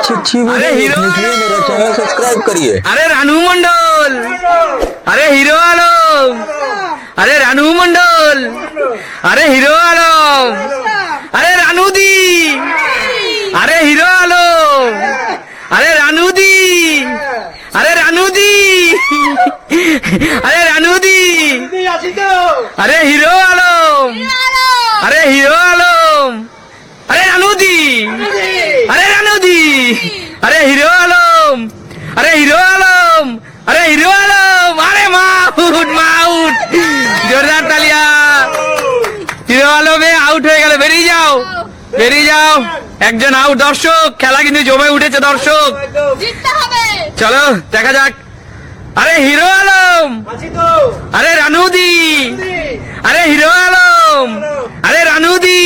अच्छी वीडियो देखने के लिए मेरा चैनल सब्सक्राइब करिए। अरे रानू मंडल, अरे हिरो आलम, अरे रानू मंडल, अरे हिरो आलम, अरे रानू दी, अरे हिरो आलम, अरे रानू दी, अरे रानू दी, अरे रानू दी, अरे हिरो आलम, अरे हिरो आलम, अरे रानू दी, अरे रानू दी, अरे हिरो आलम, अरे हिरो आलम, अरे हिरो आलम, अरे माउट माउट, जोरदार तालिया। হিরো আলমে আউট হয়ে গেল, বেরিয়ে যাও বেরিয়ে যাও, একজন আউট। দর্শক খেলা কিন্তু জমে উঠেছে, দর্শক জিততে হবে। চলো দেখা যাক। আরে হিরো আলম, আরে রানুদি, আরে হিরো আলম, আরে রানুদি,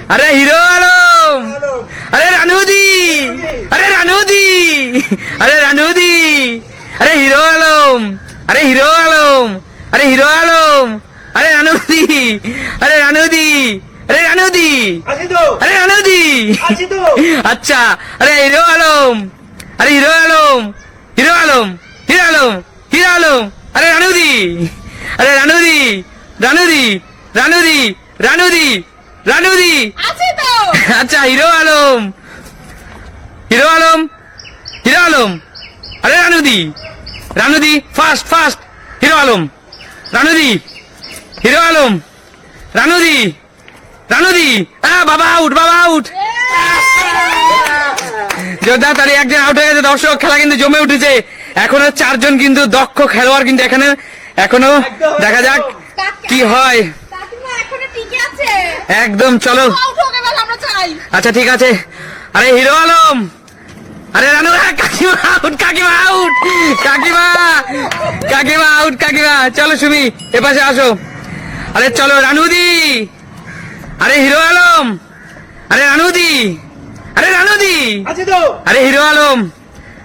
আরে হিরো আলম, আরে রানুদি, আরে রানুদি, আরে রানুদি, আরে হিরো আলম, আরে হিরো আলম, আরে হিরো আলম, আরে রানুদি, আরে রানুদি, আরে রানুদি, আরে রানুদি, আচ্ছা। আরে হিরো আলম, আরে হিরো আলম, হিরো আলম, হিরো আলম, হিরো আলম, আরে রানুদি, আরে রানুদি, রানুদি, রানুদি, রানুদি, রানুদি, আছে তো। আচ্ছা হিরো আলম, হিরো আলম, হিরো আলম, আরে রানুদি, রানুদি, ফাস্ট ফাস্ট, হিরো আলম, রানুদি, হিরো আলম, রানুদি, রানুদি, বাবা আউট, বাবা আউট। যোদ্ধা তারি একজন আউট হয়ে গেছে। দর্শক খেলা কিন্তু জমে উঠেছে, এখনো চারজন কিন্তু দক্ষ খেলোয়াড় কিন্তু এখানে, এখনো দেখা যাক কি হয়। কাকিমা এখনো টিকে আছে। একদম চলো, আউট হয়ে গেল, আমরা চাই। আচ্ছা ঠিক আছে। আরে হিরো আলম, আরে রানু, কাকিমা আউট, কাকিমা আউট, কাকিমা, কাকিমা আউট, কাকিমা। চলো সুমি এপাশে আসো। আরে চলো রানুদি, আরে হিরো আলম, আরে রানুদি, আরে রানুদি, আরে হিরো আলম,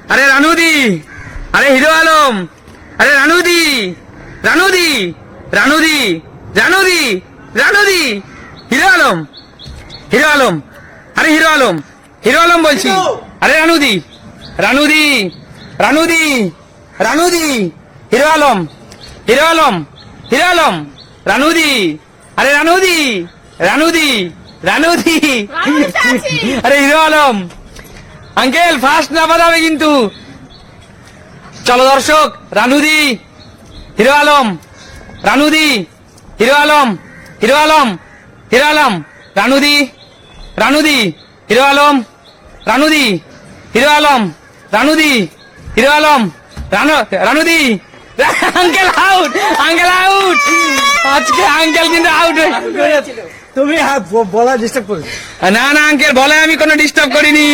আরে রানুদি, আরে হিরো আলম, আরে রানুদি, রানুদি, রানুদি, রানুদি, রানুদি, হিরো আলম, হিরো আলম, আরে হিরো আলম, হিরো আলম বলছি, আরে রানুদি, রানুদি, রানুদি, রানুদি, হিরো আলম, হিরো আলম, হিরো আলম, রানুদি, আরে রানুদি, রানুদি, রানুদি, আরে Hero Alam. Uncle first number হবে কিন্তু। চলো দর্শক, রানুদি, হিরো আলম, রানুদি, হিরো আলম, হিরো আলম, হিরো আলম, রানুদি, রানুদি, হিরো আলম, রানুদি, হিরো আলম, রানুদি, হিরো আলম, রানুদি। আঙ্কেল আউট, আঙ্কেল আউট, আজকে আঙ্কেল কিন্তু আউট। তুমি বলা ডিস্টার্ব করে না না আঙ্কেল, বলে আমি কোনো ডিস্টার্ব করিনি।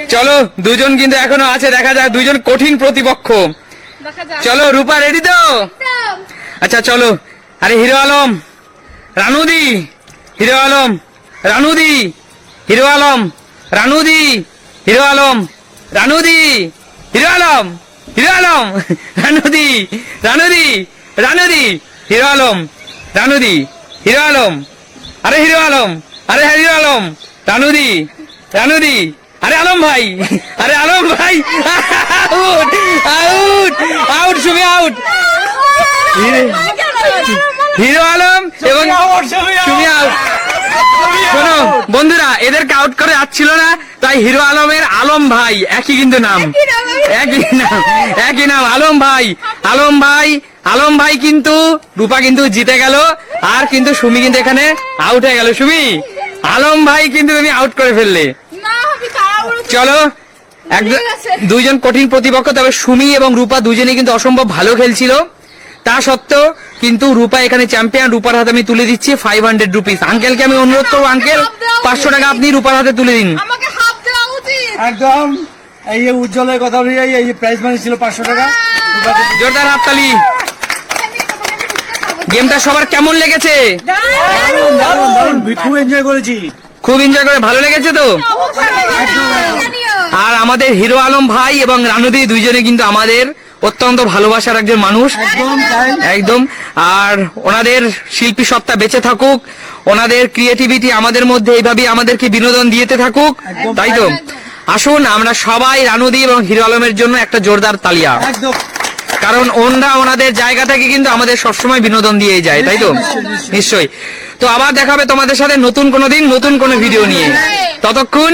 চলো দুজন কিন্তু এখনো আছে, দেখা যাক দুজন কঠিন প্রতিপক্ষ। দেখা যাক। চলো রূপা রেডি তো? আচ্ছা চলো। আরে হিরো আলম, রানুদি, হিরো আলম, রানুদি, হিরো আলম, রানুদি, হিরো আলম, রানুদি, হিরো আলম, হিরো আলম, রানুদি, রানুদি, রানুদি, হিরো আলম, রানুদি, হিরো আলম, আরে হিরো আলম, আরে হিরো আলম, রানুদি, রানুদি, আরে আলম ভাই, আরে আলম ভাই, out, out, out, Sumi out. Hero Alam এবং সুমি আউট। শোনো বন্ধুরা, এদেরকে আউট করে যাচ্ছিল না, তাই হিরো আলমের আলম ভাই, একই কিন্তু নাম, একই নাম, একই নাম, আলম ভাই, আলম ভাই, আলম ভাই কিন্তু রূপা কিন্তু জিতে গেল, আর কিন্তু সুমি কিন্তু এখানে আউট হয়ে গেল। সুমি, আলম ভাই কিন্তু তুমি আউট করে ফেললে। না, আমি তাড়াহুড়ো করে- চলো একদম দুইজন কঠিন প্রতিপক্ষ, তবে সুমি এবং রূপা দুজনেই কিন্তু অসম্ভব ভালো খেলছিল। তা সত্ত্বেও কিন্তু রূপা এখানে চ্যাম্পিয়ন। রূপার হাতে আমি তুলে দিচ্ছি 500 রুপিস। আঙ্কেলকে আমি অনুরোধ করবো, আঙ্কেল 500 টাকা আপনি রূপার হাতে তুলে দিন। আমাকে হাফ দেওয়া উচিত। একদম। এই যে উজ্জ্বলের কথা অনুযায়ী এই প্রাইজ মানি ছিল 500 টাকা। জোরদার হাততালি। গেমটা সবার কেমন লেগেছে? দারুণ দারুণ দারুণ, খুব এনজয় করেছি। খুব এনজয় করে, ভালো লেগেছে তো? অবশ্যই জানিও। আর আমাদের হিরো আলম ভাই এবং রানুদি দুইজনে কিন্তু আমাদের অত্যন্ত ভালোবাসার একজন মানুষ, একদম তাই। একদম। আর ওনাদের শিল্পী সত্তা বেঁচে থাকুক, ওনাদের ক্রিয়েটিভিটি আমাদের মধ্যে এইভাবে আমাদেরকে বিনোদন দিতে থাকুক, একদম তাই তো? আসুন আমরা সবাই রানুদি এবং হিরো আলমের জন্য একটা জোরদার তালিয়া, একদম কারণ ওনাদের জায়গা থেকে কিন্তু আমাদের সবসময় বিনোদন দিয়ে যায়, তাই তো? নিশ্চয়ই। তো আবার দেখা হবে তোমাদের সাথে নতুন কোনো দিন নতুন কোনো ভিডিও নিয়ে। ততক্ষণ